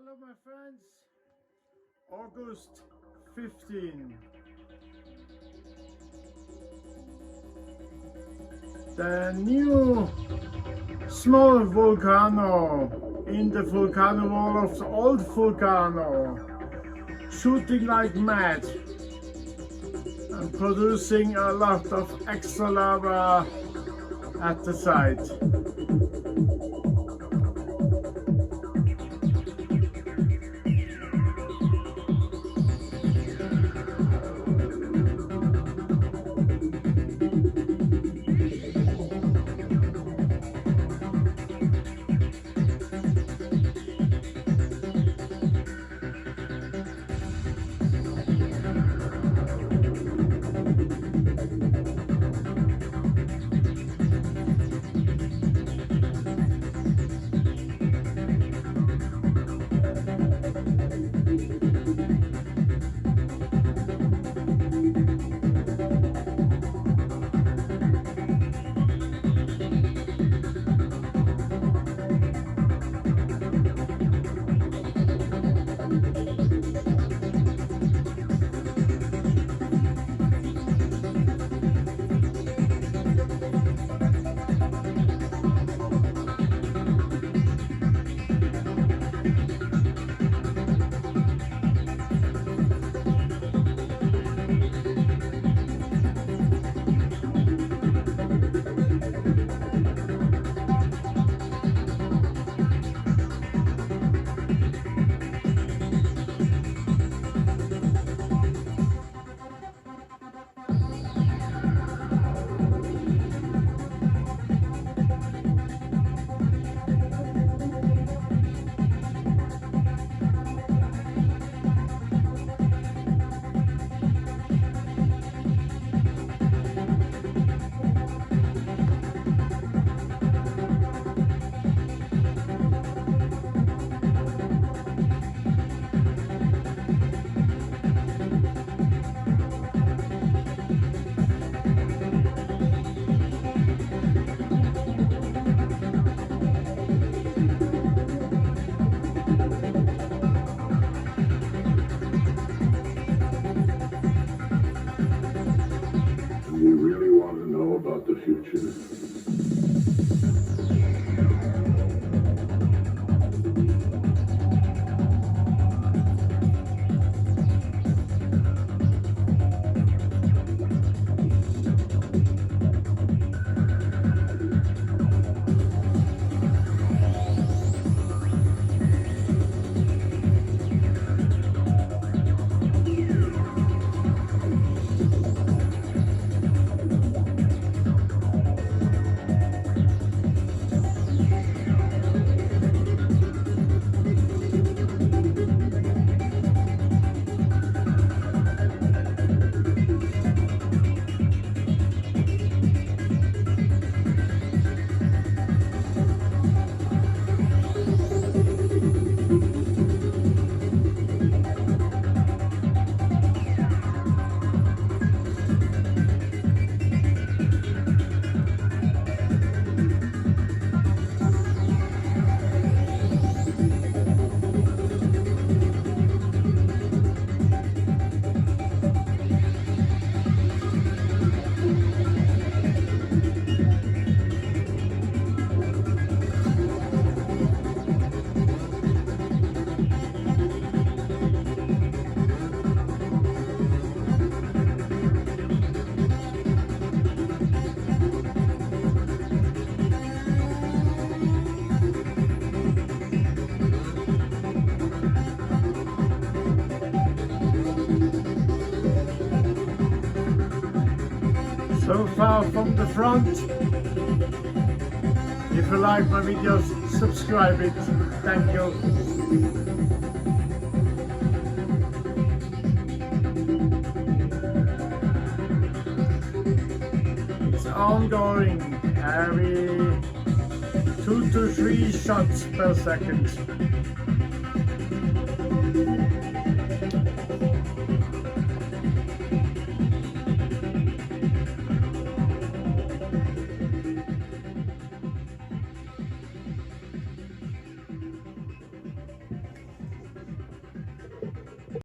Hello my friends, August 15. The new small volcano in the Volcano-Wall of the old volcano, shooting like mad and producing a lot of extra lava at the site. You really want to know about the future? So far from the front. If you like my videos, subscribe it. Thank you. It's ongoing every 2 to 3 shots per second.